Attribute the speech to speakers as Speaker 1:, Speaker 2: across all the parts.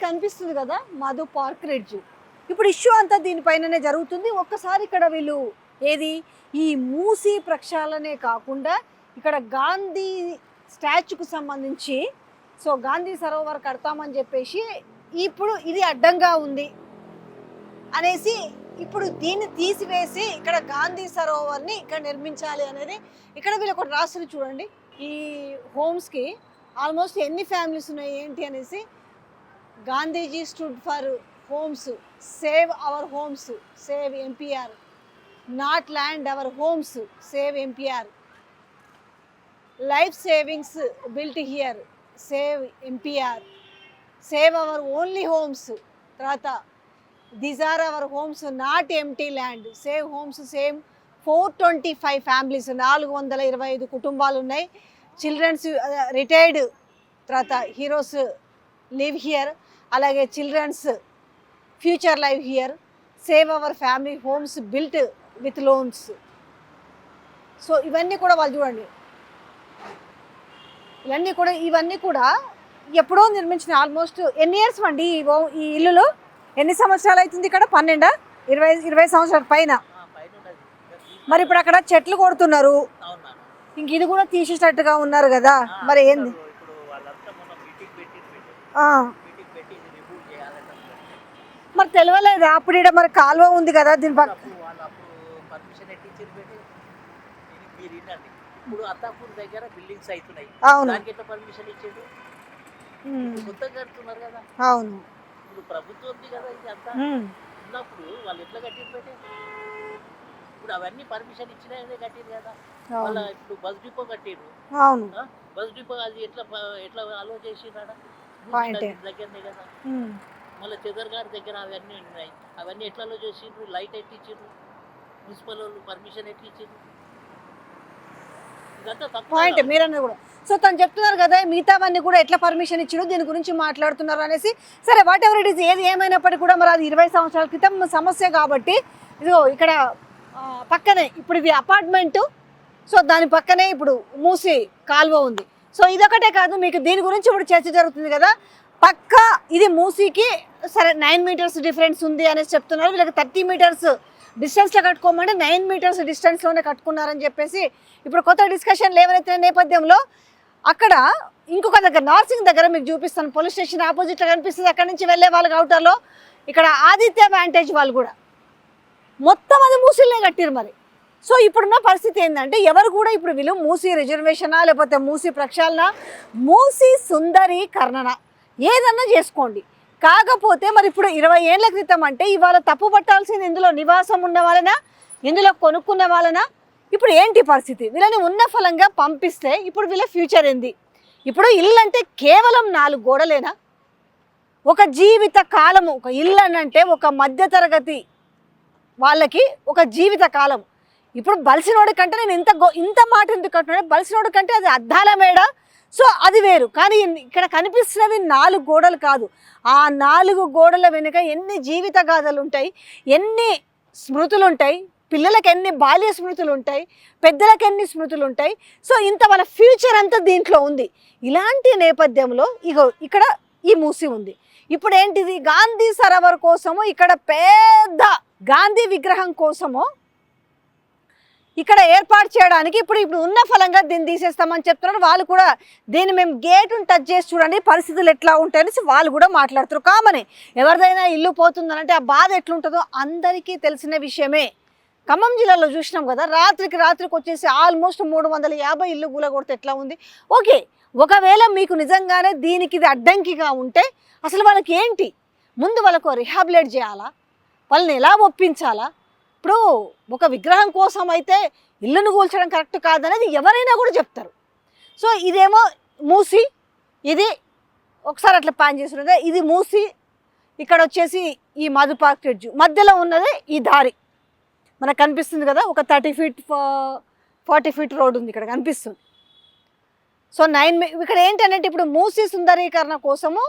Speaker 1: కనిపిస్తుంది కదా Madhu park ridge. ఇప్పుడు ఇష్యూ అంతా దీనిపైననే జరుగుతుంది. ఒక్కసారి ఇక్కడ వీళ్ళు ఏది ఈ మూసీ ప్రక్షాళనే కాకుండా ఇక్కడ గాంధీ స్టాచ్యూకు సంబంధించి సో గాంధీ సరోవర్ కడతామని చెప్పేసి ఇప్పుడు ఇది అడ్డంగా ఉంది అనేసి ఇప్పుడు దీన్ని తీసివేసి ఇక్కడ గాంధీ సరోవర్ని ఇక్కడ నిర్మించాలి అనేది ఇక్కడ వీళ్ళు ఒకటి రాస్తుంది చూడండి. ఈ హోమ్స్కి ఆల్మోస్ట్ ఎన్ని ఫ్యామిలీస్ ఉన్నాయి ఏంటి అనేసి Gandhiji stood for homes, save our homes, save MPR, not land our homes, save MPR, life savings built here, save MPR, save our only homes, తర్వాత these are our homes not empty land, save homes, same 425 families, 425 కుటుంబాలు ఉన్నాయి. Childrens retired తర్వాత heroes live here, అలాగే childrens future live here, save our family homes built with loans. So ఇవన్నీ కూడా వాళ్ళు చూడండి, ఇవన్నీ కూడా ఎప్పుడో నిర్మించిన. ఆల్మోస్ట్ ఎన్ని ఇయర్స్ అండి ఈ ఇల్లులో? ఎన్ని సంవత్సరాలు అవుతుంది? ఇక్కడ 12, 20 సంవత్సరాల పైన. మరి ఇప్పుడు అక్కడ చెట్లు కొడుతున్నారు, ఇంక ఇది కూడా తీసేటట్టుగా ఉన్నారు కదా, మరి ఏంది? మరి తెలియలేదా అప్పుడు? ఇక్కడ మరి కాలువ ఉంది కదా దీని పక్క.
Speaker 2: ఇప్పుడు అత్తాపూర్ దగ్గర బిల్డింగ్స్ అవుతున్నాయి,
Speaker 1: అవును,
Speaker 2: దానికి ఎట్లా పర్మిషన్ ఇచ్చేది? కొత్తగా కడుతున్నారు కదా.
Speaker 1: అవును,
Speaker 2: ఇప్పుడు ప్రభుత్వం ఉంది కదా, ఇది అంతా ఉన్నప్పుడు వాళ్ళు ఎట్లా కట్టిరు? ఇప్పుడు అవన్నీ పర్మిషన్ ఇచ్చినా కట్టిరు కదా. వాళ్ళ ఇప్పుడు బస్ డిపో కట్టిరు,
Speaker 1: అవును,
Speaker 2: బస్ డిపో అది ఎట్లా ఎట్లా అలో చేసిరాడా? దగ్గరనే కదా. మళ్ళీ చెదర్గారి దగ్గర అవన్నీ ఉన్నాయి, అవన్నీ ఎట్లా అలో చేసిండ్రు? లైట్ ఎట్టి ఇచ్చిండ్రు, మున్సిపల్ వాళ్ళు పర్మిషన్ ఎట్టి ఇచ్చిండ్రు?
Speaker 1: పాయింట్ మీరన్నది కూడా. సో తను చెప్తున్నారు కదా మిగతావన్నీ కూడా ఎట్లా పర్మిషన్ ఇచ్చాడు దీని గురించి మాట్లాడుతున్నారు అనేసి. సరే వాట్ ఎవర్ ఇట్ ఈస్, ఏది ఏమైనప్పటికీ కూడా మరి అది 20 సంవత్సరాల క్రితం సమస్య కాబట్టి ఇదిగో ఇక్కడ పక్కనే ఇప్పుడు ఇది అపార్ట్మెంటు, సో దాని పక్కనే ఇప్పుడు మూసి కాలువ ఉంది. సో ఇదొకటే కాదు, మీకు దీని గురించి ఇప్పుడు చర్చ జరుగుతుంది కదా. పక్కా ఇది మూసీకి సరే 9 మీటర్స్ డిఫరెన్స్ ఉంది అనేసి చెప్తున్నారు. వీళ్ళకి 30 మీటర్స్ డిస్టెన్స్లో కట్టుకోమంటే 9 మీటర్స్ డిస్టెన్స్లోనే కట్టుకున్నారని చెప్పేసి ఇప్పుడు కొత్త డిస్కషన్లు ఏమైతే నేపథ్యంలో అక్కడ ఇంకొక దగ్గర నార్సింగ్ దగ్గర మీకు చూపిస్తాను, పోలీస్ స్టేషన్ ఆపోజిట్లో కనిపిస్తుంది. అక్కడి నుంచి వెళ్ళే వాళ్ళకి అవుటర్లో ఇక్కడ ఆదిత్య వ్యాంటేజ్ వాళ్ళు కూడా మొత్తం అది మూసీలనే కట్టిరు మరి. సో ఇప్పుడున్న పరిస్థితి ఏంటంటే ఎవరు కూడా ఇప్పుడు వీళ్ళు మూసీ రిజర్వేషనా లేకపోతే మూసీ ప్రక్షాళన, మూసీ సుందరీకరణ ఏదన్నా చేసుకోండి. కాకపోతే మరి ఇప్పుడు 20 ఏళ్ల క్రితం అంటే ఇవాళ తప్పు పట్టాల్సింది ఇందులో నివాసం ఉన్న వాళ్ళనా, ఇందులో కొనుక్కున్న వాళ్ళనా? ఇప్పుడు ఏంటి పరిస్థితి? వీళ్ళని ఉన్న ఫలంగా పంపిస్తే ఇప్పుడు వీళ్ళ ఫ్యూచర్ ఏంది? ఇప్పుడు ఇల్లు అంటే కేవలం 4 గోడలేనా? ఒక జీవిత కాలము, ఒక ఇల్లు అంటే ఒక మధ్యతరగతి వాళ్ళకి ఒక జీవిత కాలం. ఇప్పుడు బలిసినోడి కంటే నేను ఇంత మాట ఎందుకు అంటున్నాను, బలిసినోడి కంటే అది అద్దాల మేడ, సో అది వేరు. కానీ ఇక్కడ కనిపిస్తున్నవి 4 గోడలు కాదు, ఆ 4 గోడల వెనుక ఎన్ని జీవిత గాథలు ఉంటాయి, ఎన్ని స్మృతులు ఉంటాయి, పిల్లలకి ఎన్ని బాల్య స్మృతులు ఉంటాయి, పెద్దలకు ఎన్ని స్మృతులు ఉంటాయి. సో ఇంత మన ఫ్యూచర్ అంతా దీంట్లో ఉంది. ఇలాంటి నేపథ్యంలో ఇక్కడ ఈ మూసి ఉంది. ఇప్పుడు ఏంటిది, గాంధీ సరోవర్ కోసము ఇక్కడ పెద్ద గాంధీ విగ్రహం కోసము ఇక్కడ ఏర్పాటు చేయడానికి ఇప్పుడు ఉన్న ఫలంగా దీన్ని తీసేస్తామని చెప్తున్నారు వాళ్ళు కూడా. దీన్ని మేము గేటును టచ్ చేసి చూడండి పరిస్థితులు ఎట్లా ఉంటాయనేసి వాళ్ళు కూడా మాట్లాడుతారు. కామనే ఎవరిదైనా ఇల్లు పోతుందనంటే ఆ బాధ ఎట్లుంటుందో అందరికీ తెలిసిన విషయమే. ఖమ్మం జిల్లాలో చూసినాం కదా, రాత్రికి వచ్చేసి ఆల్మోస్ట్ 350 ఇల్లు కూలగొడితే ఎట్లా ఉంది. ఓకే, ఒకవేళ మీకు నిజంగానే దీనికి ఇది అడ్డంకిగా ఉంటే అసలు వాళ్ళకి ఏంటి, ముందు వాళ్ళకు రిహాబిలేట్ చేయాలా, వాళ్ళని ఎలా ఒప్పించాలా? ఇప్పుడు ఒక విగ్రహం కోసం అయితే ఇల్లును కూల్చడం కరెక్ట్ కాదనేది ఎవరైనా కూడా చెప్తారు. సో ఇదేమో మూసి, ఇది ఒకసారి అట్లా ప్లాన్ చేస్తున్నదే, ఇది మూసి, ఇక్కడ వచ్చేసి ఈ మధు పార్క్ రిడ్జ్ మధ్యలో ఉన్నదే ఈ దారి మనకు కనిపిస్తుంది కదా. ఒక 30 ఫీట్ 40 ఫీట్ రోడ్ ఉంది ఇక్కడ కనిపిస్తుంది. సో ఇక్కడ ఏంటంటే ఇప్పుడు మూసి సుందరీకరణ కోసము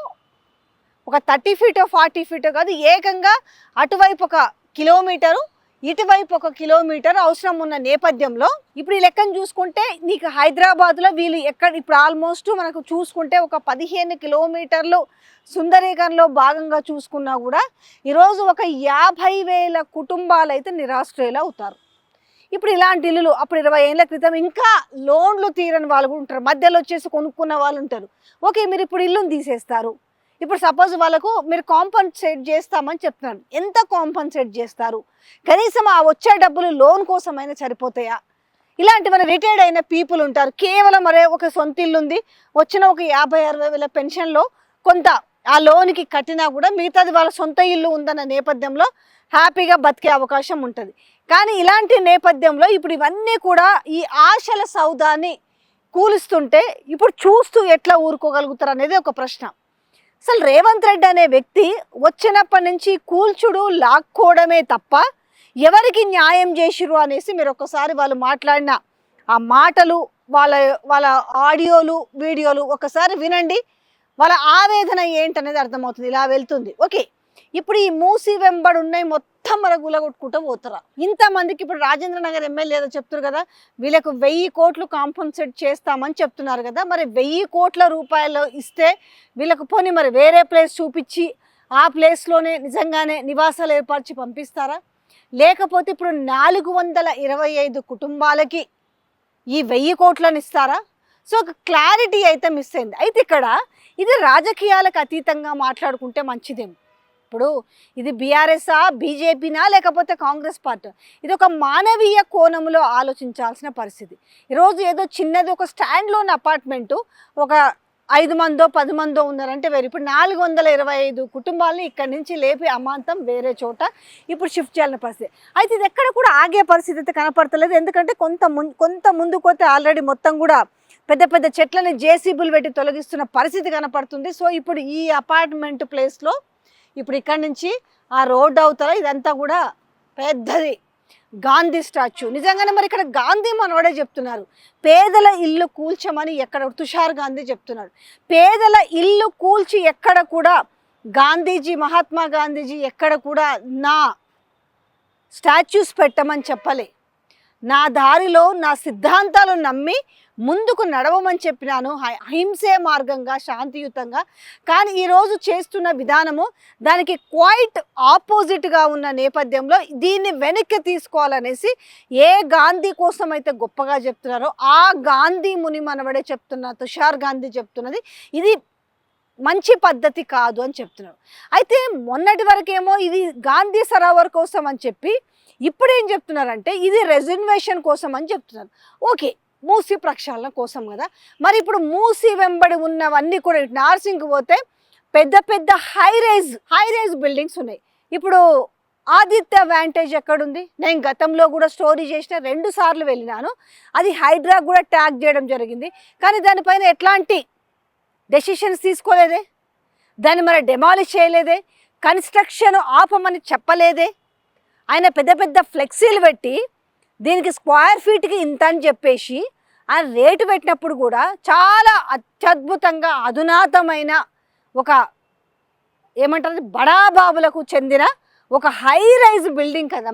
Speaker 1: ఒక 30 ఫీటో 40 ఫీటో కాదు, ఏకంగా అటువైపు 1 కిలోమీటరు, ఇటువైపు 1 కిలోమీటర్ అవసరం ఉన్న నేపథ్యంలో ఇప్పుడు ఈ లెక్కను చూసుకుంటే నీకు హైదరాబాద్లో వీళ్ళు ఎక్కడ ఇప్పుడు ఆల్మోస్ట్ మనకు చూసుకుంటే ఒక 15 కిలోమీటర్లు సుందరీకరణలో భాగంగా చూసుకున్నా కూడా ఈరోజు ఒక 50,000 కుటుంబాలు అయితే నిరాశ్రయులు అవుతారు. ఇప్పుడు ఇలాంటి ఇల్లులు అప్పుడు 20 ఏళ్ళ క్రితం ఇంకా లోన్లు తీరని వాళ్ళు కూడా ఉంటారు, మధ్యలో వచ్చేసి కొనుక్కున్న వాళ్ళు ఉంటారు. ఓకే, మీరు ఇప్పుడు ఇల్లుని తీసేస్తారు. ఇప్పుడు సపోజ్ వాళ్ళకు మీరు కాంపన్సేట్ చేస్తామని చెప్తున్నారు. ఎంత కాంపన్సేట్ చేస్తారు? కనీసం ఆ వచ్చే డబ్బులు లోన్ కోసమైనా సరిపోతాయా? ఇలాంటి మన రిటైర్డ్ అయిన పీపుల్ ఉంటారు, కేవలం మరే ఒక సొంత ఇల్లు ఉంది, వచ్చిన ఒక 50-60 వేల పెన్షన్లో కొంత ఆ లోన్కి కట్టినా కూడా మిగతాది వాళ్ళ సొంత ఇల్లు ఉందన్న నేపథ్యంలో హ్యాపీగా బతికే అవకాశం ఉంటుంది. కానీ ఇలాంటి నేపథ్యంలో ఇప్పుడు ఇవన్నీ కూడా ఈ ఆశల సౌదాన్ని కూలుస్తుంటే ఇప్పుడు చూస్తూ ఎట్లా ఊరుకోగలుగుతారు అనేది ఒక ప్రశ్న. అసలు రేవంత్ రెడ్డి అనే వ్యక్తి వచ్చినప్పటి నుంచి కూల్చుడు లాక్కోవడమే తప్ప ఎవరికి న్యాయం చేసిరు అనేసి మీరు ఒక్కసారి వాళ్ళు మాట్లాడిన ఆ మాటలు, వాళ్ళ ఆడియోలు, వీడియోలు ఒకసారి వినండి. వాళ్ళ ఆవేదన ఏంటనేది అర్థమవుతుంది. ఇలా వెళ్తుంది. ఓకే, ఇప్పుడు ఈ మూసి వెంబడి ఉన్నాయి మొత్తం మన గులగొట్టుకుంటూ పోతారా? ఇంతమందికి ఇప్పుడు రాజేంద్ర నగర్ ఎమ్మెల్యే ఏదో చెప్తారు కదా, వీళ్ళకు 1000 కోట్లు కాంపన్సేట్ చేస్తామని చెప్తున్నారు కదా. మరి 1000 కోట్ల రూపాయలు ఇస్తే వీళ్ళకు పోనీ మరి వేరే ప్లేస్ చూపించి ఆ ప్లేస్లోనే నిజంగానే నివాసాలు ఏర్పరిచి పంపిస్తారా? లేకపోతే ఇప్పుడు 425 కుటుంబాలకి ఈ 1000 కోట్లను ఇస్తారా? సో ఒక క్లారిటీ అయితే మిస్ అయింది. అయితే ఇక్కడ ఇది రాజకీయాలకు అతీతంగా మాట్లాడుకుంటే మంచిదేమో. ఇప్పుడు ఇది బీఆర్ఎస్ఆ, బీజేపీనా, లేకపోతే కాంగ్రెస్ పార్టీ, ఇది ఒక మానవీయ కోణంలో ఆలోచించాల్సిన పరిస్థితి. ఈరోజు ఏదో చిన్నది ఒక స్టాండ్లోని అపార్ట్మెంటు ఒక 5 మందో 10 మందో ఉన్నారంటే వేరు. ఇప్పుడు 425 కుటుంబాలని ఇక్కడి నుంచి లేపి అమాంతం వేరే చోట ఇప్పుడు షిఫ్ట్ చేయాలని పరిస్థితి. అయితే ఇది ఎక్కడ కూడా ఆగే పరిస్థితి అయితే కనపడతలేదు. ఎందుకంటే కొంత ముందుకు పోతే ఆల్రెడీ మొత్తం కూడా పెద్ద పెద్ద చెట్లని జేసీబీలు పెట్టి తొలగిస్తున్న పరిస్థితి కనపడుతుంది. సో ఇప్పుడు ఈ అపార్ట్మెంట్ ప్లేస్లో ఇప్పుడు ఇక్కడి నుంచి ఆ రోడ్డు అవుతారా ఇదంతా కూడా పెద్దది గాంధీ స్టాచ్యూ. నిజంగానే మరి ఇక్కడ గాంధీ మనోడే చెప్తున్నారు పేదల ఇల్లు కూల్చమని. ఎక్కడ తుషార్ గాంధీ చెప్తున్నాడు పేదల ఇల్లు కూల్చి. ఎక్కడ కూడా గాంధీజీ, మహాత్మా గాంధీజీ ఎక్కడ కూడా నా స్టాచ్యూస్ పెట్టమని చెప్పలే. నా దారిలో నా సిద్ధాంతాలు నమ్మి ముందుకు నడవమని చెప్పినాను, అహింసే మార్గంగా శాంతియుతంగా. కానీ ఈరోజు చేస్తున్న విధానము దానికి క్వైట్ ఆపోజిట్గా ఉన్న నేపథ్యంలో దీన్ని వెనక్కి తీసుకోవాలనేసి ఏ గాంధీ కోసం అయితే గొప్పగా చెప్తున్నారో ఆ గాంధీ ముని మనవడే చెప్తున్న తుషార్ గాంధీ చెప్తున్నది ఇది మంచి పద్ధతి కాదు అని చెప్తున్నారు. అయితే మొన్నటి వరకేమో ఇది గాంధీ సరోవర్ కోసం అని చెప్పి ఇప్పుడు ఏం చెప్తున్నారంటే ఇది రిజర్వేషన్ కోసం అని చెప్తున్నారు. ఓకే, మూసి ప్రక్షాళన కోసం కదా. మరి ఇప్పుడు మూసి వెంబడి ఉన్నవన్నీ కూడా నార్సింగ్కి పోతే పెద్ద పెద్ద హై రైజ్ బిల్డింగ్స్ ఉన్నాయి. ఇప్పుడు ఆదిత్య వాంటేజ్ ఎక్కడుంది? నేను గతంలో కూడా స్టోరీ చేసిన 2 సార్లు వెళ్ళినాను. అది హైడ్రా కూడా ట్యాగ్ చేయడం జరిగింది. కానీ దానిపైన ఎట్లాంటి డెసిషన్స్ తీసుకోలేదే, దాన్ని మరి డెమాలిష్ చేయలేదే, కన్స్ట్రక్షన్ ఆపమని చెప్పలేదే. ఆయన పెద్ద పెద్ద ఫ్లెక్సీలు పెట్టి దీనికి స్క్వేర్ ఫీట్కి ఇంత అని చెప్పేసి ఆ రేటు పెట్టినప్పుడు కూడా చాలా అత్యద్భుతంగా అధునాతమైన ఒక ఏమంటారు బడాబాబులకు చెందిన ఒక హై రైజ్ బిల్డింగ్ కదా.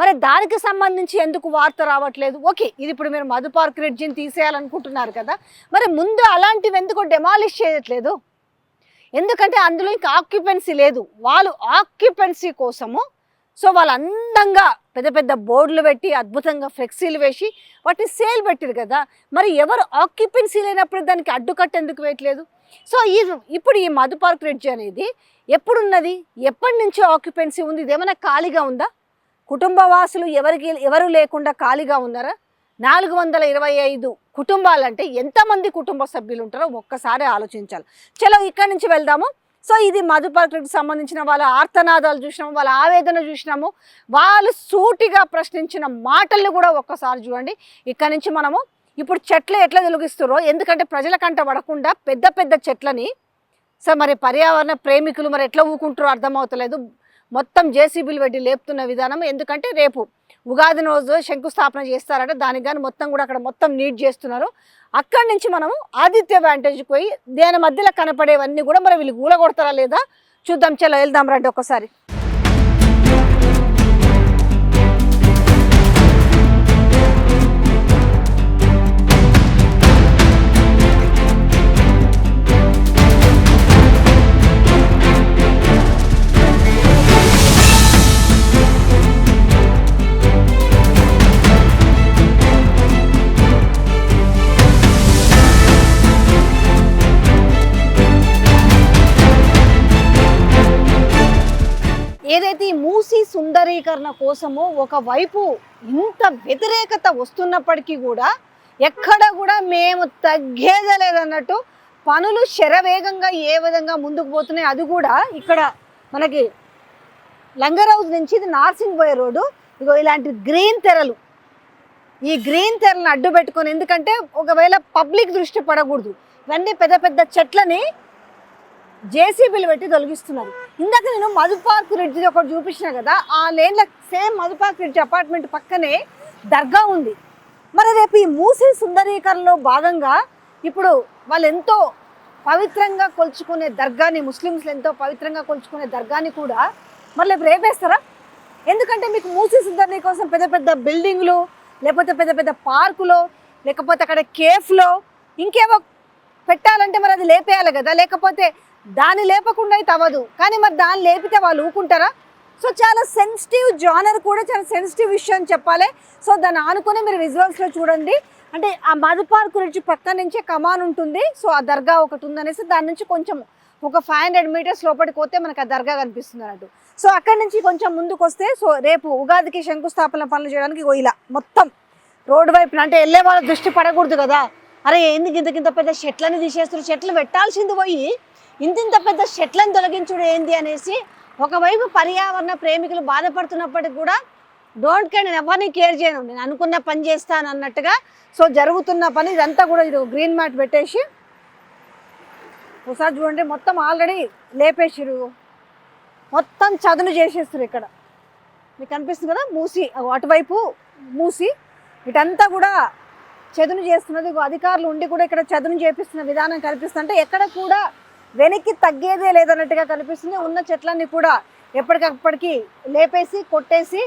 Speaker 1: మరి దానికి సంబంధించి ఎందుకు వార్త రావట్లేదు? ఓకే, ఇది ఇప్పుడు మీరు మధు పార్క్ బ్రిడ్జిని తీసేయాలనుకుంటున్నారు కదా, మరి ముందు అలాంటివి ఎందుకు డెమాలిష్ చేయట్లేదు? ఎందుకంటే అందులో ఇంకా ఆక్యుపెన్సీ లేదు. వాళ్ళు ఆక్యుపెన్సీ కోసము సో వాళ్ళు అందంగా పెద్ద పెద్ద బోర్డులు పెట్టి అద్భుతంగా ఫ్లెక్సీలు వేసి వాటిని సేల్ పెట్టారు కదా. మరి ఎవరు ఆక్యుపెన్సీ లేనప్పుడు దానికి అడ్డుకట్ట ఎందుకు వేయట్లేదు? సో ఇప్పుడు ఈ మధు పార్క్ బ్రిడ్జ్ అనేది ఎప్పుడున్నది, ఎప్పటి నుంచి ఆక్యుపెన్సీ ఉంది? ఇదేమైనా ఖాళీగా ఉందా? కుటుంబ వాసులు ఎవరు లేకుండా ఖాళీగా ఉన్నారా? 425 కుటుంబాలంటే ఎంతమంది కుటుంబ సభ్యులు ఉంటారో ఒక్కసారి ఆలోచించాలి. చలో ఇక్కడి నుంచి వెళ్దాము. సో ఇది మధు పార్క్కి సంబంధించిన వాళ్ళ ఆర్తనాదాలు చూసినాము, వాళ్ళ ఆవేదన చూసినాము, వాళ్ళు సూటిగా ప్రశ్నించిన మాటలను కూడా ఒక్కసారి చూడండి. ఇక్కడ నుంచి మనము ఇప్పుడు చెట్లు ఎట్లా తొలగిస్తారో, ఎందుకంటే ప్రజల కంట పడకుండా పెద్ద పెద్ద చెట్లని సో మరి పర్యావరణ ప్రేమికులు మరి ఎట్లా ఊకుంటారో అర్థమవుతలేదు. మొత్తం జేసీబీలు పెట్టి లేపుతున్న విధానం. ఎందుకంటే రేపు ఉగాది రోజు శంకుస్థాపన చేస్తారట, దానికి కానీ మొత్తం కూడా అక్కడ మొత్తం నీట్ చేస్తున్నారు. అక్కడి నుంచి మనము ఆదిత్య వాంటేజ్కి పోయి దాని మధ్యలో కనపడేవన్నీ కూడా మరి వీళ్ళు గూలగొడతారా లేదా చూద్దాం. చలో వెళ్దాం రండి ఒకసారి. సుందరీకరణ కోసము ఒకవైపు ఇంత వ్యతిరేకత వస్తున్నప్పటికీ కూడా ఎక్కడ కూడా మేము తగ్గేదే లేదన్నట్టు పనులు శరవేగంగా ఏ విధంగా ముందుకు పోతున్నాయి. అది కూడా ఇక్కడ మనకి లంగరౌజ్ నుంచి ఇది నార్సింగ్ పోయే రోడ్డు. ఇగో ఇలాంటి గ్రీన్ తెరలు, ఈ గ్రీన్ తెరలను అడ్డు పెట్టుకొని, ఎందుకంటే ఒకవేళ పబ్లిక్ దృష్టి పడకూడదు, ఇవన్నీ పెద్ద పెద్ద చెట్లని జేసీబీలు పెట్టి తొలగిస్తున్నారు. ఇందాక నేను మధుపార్క్ రిడ్జ్ ఒకటి చూపించిన కదా, ఆ లేన్ల సేమ్ మధుపార్క్ రిడ్జ్ అపార్ట్మెంట్ పక్కనే దర్గా ఉంది. మరి రేపు ఈ మూసీ సుందరీకరణలో భాగంగా ఇప్పుడు వాళ్ళు ఎంతో పవిత్రంగా కొలుచుకునే దర్గాని, ముస్లిమ్స్లు ఎంతో పవిత్రంగా కొలుచుకునే దర్గాని కూడా మరి రేపు రేపేస్తారా? ఎందుకంటే మీకు మూసీ సుందరీ కోసం పెద్ద పెద్ద బిల్డింగ్లు, లేకపోతే పెద్ద పెద్ద పార్కులో, లేకపోతే అక్కడ కేఫ్లో ఇంకేవో పెట్టాలంటే మరి అది లేపేయాలి కదా, లేకపోతే దాన్ని లేపకుండా అయితే అవ్వదు. కానీ మరి దాన్ని లేపితే వాళ్ళు ఊకుంటారా? సో చాలా సెన్సిటివ్ జానర్, కూడా చాలా సెన్సిటివ్ విషయం అని చెప్పాలి. సో దాన్ని ఆనుకొని మీరు విజువల్స్లో చూడండి. అంటే ఆ మధు పార్క్ నుంచి పక్క నుంచే కమాన్ ఉంటుంది. సో ఆ దర్గా ఒకటి ఉందనేసి దాని నుంచి కొంచెం ఒక 500 మీటర్స్ లోపలికి పోతే మనకు ఆ దర్గా కనిపిస్తుంది అన్నట్టు. సో అక్కడి నుంచి కొంచెం ముందుకు వస్తే, సో రేపు ఉగాదికి శంకుస్థాపన పనులు చేయడానికి ఇలా మొత్తం రోడ్డు వైపున, అంటే వెళ్ళే వాళ్ళ దృష్టి పడకూడదు కదా, అరే ఎందుకు ఇంత పెద్ద చెట్లని తీసేస్తారు, చెట్లు పెట్టాల్సింది పోయి ఇంత పెద్ద చెట్లను తొలగించుడు ఏంది అనేసి ఒకవైపు పర్యావరణ ప్రేమికులు బాధపడుతున్నప్పటికీ కూడా డోంట్ కేర్, నేను ఎవరిని కేర్ చేయను, నేను అనుకున్న పని చేస్తాను అన్నట్టుగా సో జరుగుతున్న పని ఇదంతా కూడా. ఇది గ్రీన్ మ్యాట్ పెట్టేసి ఒకసారి చూడండి, మొత్తం ఆల్రెడీ లేపేసిరు, మొత్తం చదును చేసేస్తారు. ఇక్కడ మీకు కనిపిస్తుంది కదా మూసి, అటువైపు మూసి, ఇటంతా కూడా చదును చేస్తున్నది. అధికారులు ఉండి కూడా ఇక్కడ చదును చేపిస్తున్న విధానం కనిపిస్తుంటే ఎక్కడ కూడా వెనక్కి తగ్గేదే లేదన్నట్టుగా కనిపిస్తుంది. ఉన్న చెట్లన్నీ కూడా ఎప్పటికప్పటికి లేపేసి కొట్టేసి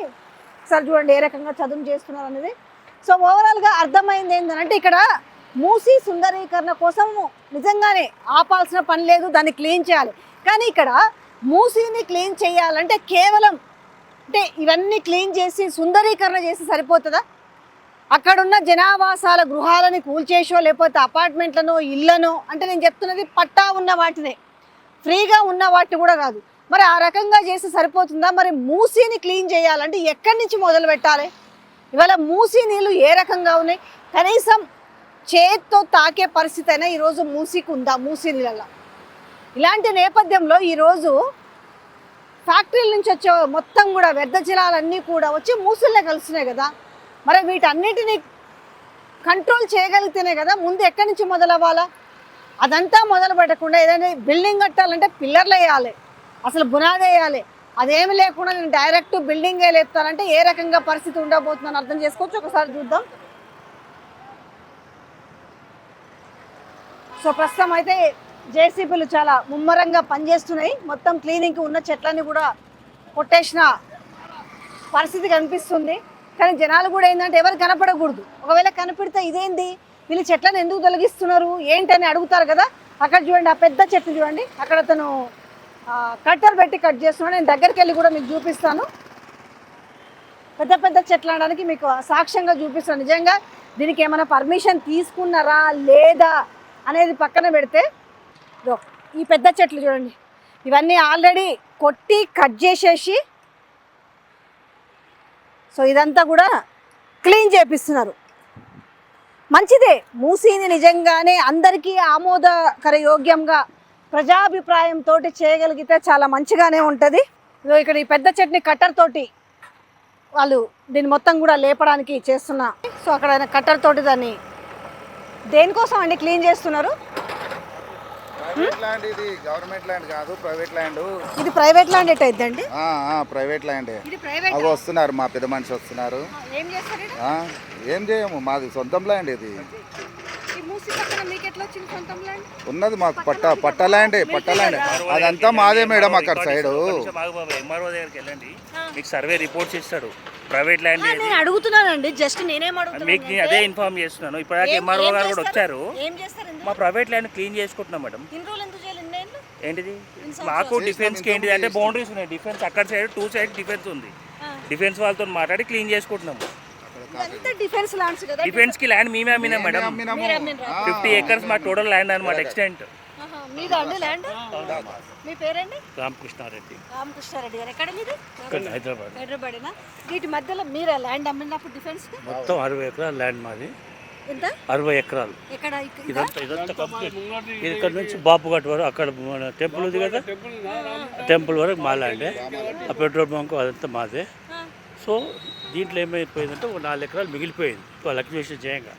Speaker 1: ఒకసారి చూడండి ఏ రకంగా చదును చేస్తున్నారు అనేది. సో ఓవరాల్గా అర్థమైంది ఏంటంటే ఇక్కడ మూసీ సుందరీకరణ కోసం నిజంగానే ఆపాల్సిన పని లేదు, దాన్ని క్లీన్ చేయాలి. కానీ ఇక్కడ మూసీని క్లీన్ చేయాలంటే కేవలం అంటే ఇవన్నీ క్లీన్ చేసి సుందరీకరణ చేసి సరిపోతుందా? అక్కడున్న జనావాసాల గృహాలని కూల్చేసో, లేకపోతే అపార్ట్మెంట్లను, ఇళ్లను, అంటే నేను చెప్తున్నది పట్టా ఉన్న వాటినే, ఫ్రీగా ఉన్న వాటిని కూడా కాదు. మరి ఆ రకంగా చేసి సరిపోతుందా? మరి మూసీని క్లీన్ చేయాలంటే ఎక్కడి నుంచి మొదలు పెట్టాలి? ఇవాళ మూసీ నీళ్ళు ఏ రకంగా ఉన్నాయి? కనీసం చేత్తో తాకే పరిస్థితి అయినా ఈరోజు మూసీకి ఉందా? మూసీ నీళ్ళల్లో ఇలాంటి నేపథ్యంలో ఈరోజు ఫ్యాక్టరీల నుంచి వచ్చే మొత్తం కూడా వ్యర్థ జలాలన్నీ కూడా వచ్చి మూసీల్లో కలుస్తున్నాయి కదా. మరి వీటన్నిటిని కంట్రోల్ చేయగలిగితేనే కదా ముందు ఎక్కడి నుంచి మొదలవ్వాలా? అదంతా మొదలు పెట్టకుండా ఏదైనా బిల్డింగ్ కట్టాలంటే పిల్లర్లు వేయాలి, అసలు బునాది వేయాలి, అదేమి లేకుండా నేను డైరెక్ట్ బిల్డింగే లేపుతానంటే ఏ రకంగా పరిస్థితి ఉండబోతుందని అర్థం చేసుకోవచ్చు. ఒకసారి చూద్దాం. సో ప్రస్తుతం అయితే జేసీబీలు చాలా ముమ్మరంగా పనిచేస్తున్నాయి. మొత్తం క్లీనింగ్కి ఉన్న చెట్లన్నీ కూడా కొట్టేసిన పరిస్థితి కనిపిస్తుంది. కానీ జనాలు కూడా ఏంటంటే ఎవరు కనపడకూడదు. ఒకవేళ కనపడితే ఇదేంది, వీళ్ళు చెట్లను ఎందుకు తొలగిస్తున్నారు ఏంటని అడుగుతారు కదా. అక్కడ చూడండి, ఆ పెద్ద చెట్టు చూడండి, అక్కడ అతను కట్టర్ పెట్టి కట్ చేస్తున్నాడు. నేను దగ్గరికి వెళ్ళి కూడా మీకు చూపిస్తాను. పెద్ద పెద్ద చెట్లు అనడానికి మీకు సాక్ష్యంగా చూపిస్తాను. నిజంగా దీనికి ఏమైనా పర్మిషన్ తీసుకున్నారా లేదా అనేది పక్కన పెడితే, ఈ పెద్ద చెట్లు చూడండి, ఇవన్నీ ఆల్రెడీ కొట్టి కట్ చేసేసి సో ఇదంతా కూడా క్లీన్ చేపిస్తున్నారు. మంచిదే, మూసీని నిజంగానే అందరికీ ఆమోదకర యోగ్యంగా ప్రజాభిప్రాయంతో చేయగలిగితే చాలా మంచిగానే ఉంటుంది. ఇక్కడ ఈ పెద్ద చెట్టుని కట్టర్ తోటి వాళ్ళు దీన్ని మొత్తం కూడా లేపడానికి చేస్తున్నా. సో అక్కడ కట్టర్ తోటి దాన్ని దేనికోసం అండి క్లీన్ చేస్తున్నారు?
Speaker 3: ల్యాండ్ ఇది గవర్నమెంట్ ల్యాండ్ కాదు, ప్రైవేట్ ల్యాండ్.
Speaker 1: ఇది ప్రైవేట్ ల్యాండ్ ఎట్ అయిద్దండి?
Speaker 3: Private land.
Speaker 1: ఇది ప్రైవేట్.
Speaker 3: అవి వస్తున్నారు, మా పెద్ద మనిషి వస్తున్నారు.
Speaker 1: ఏం చేస్తారు?
Speaker 3: ఏం చేయము, మాది సొంతం ల్యాండ్ ఇది.
Speaker 1: ఈ మూసీ పక్కన మీకు ఎట్లా వచ్చింది సొంతం ల్యాండ్?
Speaker 3: ఉన్నది మాకు పట్ట ల్యాండ్. అదంతా మాదే మేడం. అక్కడ సైడ్
Speaker 4: ఎంఆర్ఓ దగ్గరికి వెళ్ళండి, మీకు సర్వే రిపోర్ట్స్ ఇస్తాడు. ప్రైవేట్ ల్యాండ్
Speaker 1: నేను అడుగుతున్నానండి, జస్ట్ నేనేం అడుగుతున్నాను,
Speaker 4: మీకు నేను అదే ఇన్ఫార్మ్ చేస్తున్నాను. ఇప్పుడు ఎంఆర్ఓ గారు కూడా వచ్చారు.
Speaker 1: ఏం చేస్తారు?
Speaker 4: మా ప్రైవేట్ ల్యాండ్ క్లీన్ చేసుకుంటున్నాం మేడం.
Speaker 1: ఇన్ని రోజులు ఎందుకు చేయలేదు?
Speaker 4: ఏంటిది మాకు డిఫెన్స్ కి ఏంటిది అంటే బౌండరీస్ ఉన్నాయి. డిఫెన్స్ అక్కడ సైడ్ 2 సైడ్ డిఫెన్స్ ఉంది. డిఫెన్స్ వాళ్ళతో మాట్లాడి క్లీన్ చేసుకుంటున్నాము.
Speaker 1: డిఫెన్స్ ల్యాండ్స్ కదా.
Speaker 4: డిఫెన్స్ కి ల్యాండ్ మేమే అమ్మినాం మేడం. 50 acres మా టోటల్ ల్యాండ్ అనమాట, ఎక్స్టెంట్.
Speaker 1: మీదా అండి ల్యాండ్? మీ పేరండి?
Speaker 4: రామకృష్ణారెడ్డి,
Speaker 1: రామకృష్ణారెడ్డి గారు. ఎక్కడ మీది?
Speaker 4: హైదరాబాద్.
Speaker 1: హైదరాబాదేనా? వీటి మధ్యలో మీరు ల్యాండ్ అమ్మినప్పుడు డిఫెన్స్
Speaker 4: మొత్తం 60 ఎకరాల ల్యాండ్ మాది.
Speaker 1: ఎంత?
Speaker 4: 60 ఎకరాలు.
Speaker 1: ఎక్కడ?
Speaker 4: ఇదంతా కంప్లీట్. ఇక్కడ నుంచి బాపుఘాట్ వరకు అక్కడ మన టెంపుల్ ఉంది కదా, టెంపుల్ వరకు మా ల్యాండే. ఆ పెట్రోల్ బంక్ అదంతా మాదే. సో దీంట్లో ఏమైపోయిందంటే ఒక 4 ఎకరాలు మిగిలిపోయింది. వాళ్ళు అక్విజిషన్ చేయంగా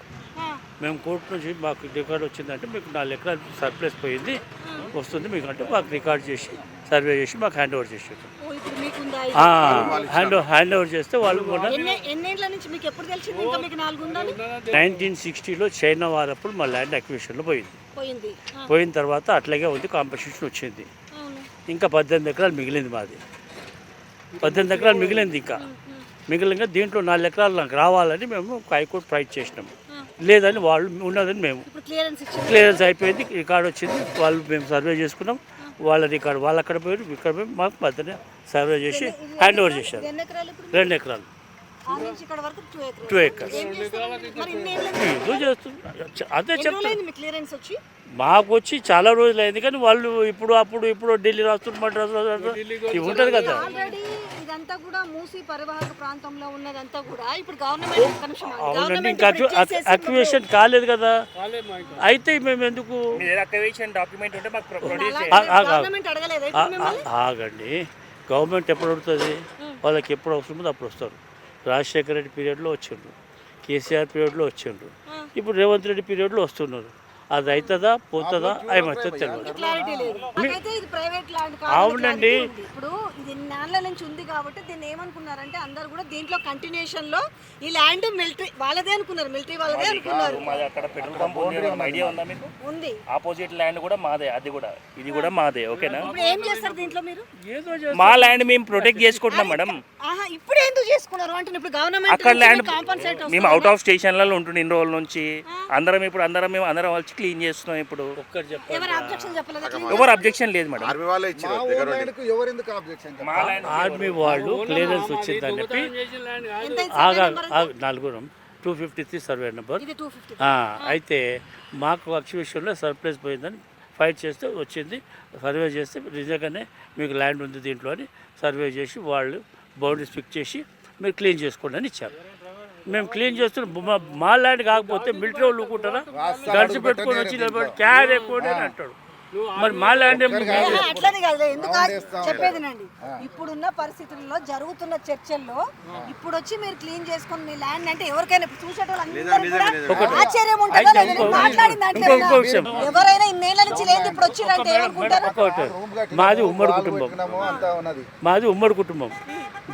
Speaker 4: మేము కోర్టు నుంచి మాకు రికార్డ్ వచ్చిందంటే మీకు 4 ఎకరాలు సర్ప్లస్ పోయింది వస్తుంది మీకు అంటే మాకు రికార్డ్ చేసి సర్వే చేసి మాకు హ్యాండ్ ఓవర్ చేసారు. హ్యాండ్ ఓవర్ చేస్తే వాళ్ళు కూడా 1960లో చైనా వారప్పుడు మా ల్యాండ్ అక్విజిషన్లో పోయింది. పోయిన తర్వాత అట్లాగే ఉంది, కాంపెన్సేషన్ వచ్చింది. ఇంకా 18 ఎకరాలు మిగిలింది మాది. 18 ఎకరాలు మిగిలింది. ఇంకా మిగిలిన దీంట్లో 4 ఎకరాలు నాకు రావాలని మేము హైకోర్టు ఫైట్ చేసినాము. లేదని వాళ్ళు ఉన్నదని మేము క్లియరెన్స్ అయిపోయింది, రికార్డ్ వచ్చింది. వాళ్ళు మేము సర్వే చేసుకున్నాం, వాళ్ళ రికార్డు వాళ్ళు అక్కడ పోయి ఇక్కడ పోయి మాకు మధ్యనే సర్వే చేసి హ్యాండ్ ఓవర్ చేశారు. 2 ఎకరాలు 2 ఎకర్స్ ఏదో చేస్తున్నారు. అదే చెప్తాను. మాకు వచ్చి చాలా రోజులు అయింది కానీ వాళ్ళు ఇప్పుడు ఢిల్లీ రాస్తున్నారు, మద్రాసు ఇవి ఉంటుంది కదా.
Speaker 1: ఇదంతా కూడా మూసీ పరివాహక ప్రాంతంలో ఉన్నదంతా కూడా ఇప్పుడు గవర్నమెంట్
Speaker 4: ఇంకా అక్విజిషన్ కాలేదు కదా. అయితే మేము ఎందుకు
Speaker 2: డాక్యుమెంట్ ఉంటే మాకు
Speaker 4: ఆగండి. గవర్నమెంట్ ఎప్పుడు అడుగుతుంది? వాళ్ళకి ఎప్పుడు అవసరం ఉందో అప్పుడు వస్తారు. రాజశేఖర రెడ్డి పీరియడ్లో వచ్చిండ్రు, కేసీఆర్ పీరియడ్లో వచ్చిండ్రు, ఇప్పుడు రేవంత్ రెడ్డి పీరియడ్లో వస్తున్నారు. అది అవుతుందా పోతుందా ఏమవుతుందో తెలియదు. అవునండి.
Speaker 1: ఇప్పుడు ఇది నాళ్ళ నుంచి ఉంది కాబట్టి దీన్ని ఏమనుకున్నారంటే అందరు కూడా దీంట్లో కంటిన్యూషన్ లో ఈ ల్యాండ్ మిలిటరీ వాళ్ళదే అనుకున్నారు, మిలిటరీ వాళ్ళదే అనుకున్నారు.
Speaker 4: అక్కడ పెట్రోల్ పంప్ ఐడియా ఉందా మీకు?
Speaker 1: ఉంది.
Speaker 4: ఆపోజిట్ ల్యాండ్ కూడా మాదే, అది కూడా ఇది కూడా మాదే. ఓకేనా?
Speaker 1: ఇప్పుడు ఏం చేస్తారు దీంట్లో మీరు?
Speaker 4: మా ల్యాండ్ మేము ప్రొటెక్ట్ చేసుకుంటున్నాం మేడం.
Speaker 1: ఇప్పుడు ఎందుకు చేసుకున్నారు అంటే ఇప్పుడు గవర్నమెంట్
Speaker 4: అక్కడ ల్యాండ్ మేము అవుట్ ఆఫ్ స్టేషన్లలో ఉంటుండే ఇన్ని రోజుల నుంచి. అందరం వచ్చి క్లీన్ చేస్తున్నాం. ఇప్పుడు ఎవరు అబ్జెక్షన్ లేదు మేడం. ఆర్మీ వాళ్ళు క్లియరెన్స్ వచ్చిందని చెప్పి నలుగురం 253 సర్వే నెంబర్. అయితే మాకు అక్విజిషన్లో సర్ప్లస్ పోయిందని ఫైట్ చేస్తే వచ్చింది. సర్వే చేస్తే నిజంగానే మీకు ల్యాండ్ ఉంది దీంట్లో అని సర్వే చేసి వాళ్ళు బౌండరీస్ ఫిక్స్ చేసి మీరు క్లీన్ చేసుకోండి అని ఇచ్చారు. మేము క్లీన్ చేస్తున్నాం. మా ల్యాండ్ కాకపోతే మిలిటరీ వాళ్ళు ఊరుకుంటారా? గడిచి పెట్టుకొని వచ్చి నిలబడి క్యార్ ఎక్కువ అని అంటాడు. మరి మా ల్యాండ్
Speaker 1: అట్లనే కాదు. ఎందుకు చెప్పేదినండి, ఇప్పుడున్న పరిస్థితుల్లో జరుగుతున్న చర్చల్లో ఇప్పుడు వచ్చి మీరు క్లీన్ చేసుకుని మీ ల్యాండ్ అంటే ఎవరికైనా చూసేటోళ్ళు ఆశ్చర్యం ఉంటుంది. మాట్లాడిన దాంట్లో ఎవరైనా ఇన్నేళ్ల నుంచి లేదు ఇప్పుడు వచ్చిందంటే ఏమనుకుంటారు?
Speaker 4: మాది ఉమ్మడి కుటుంబం.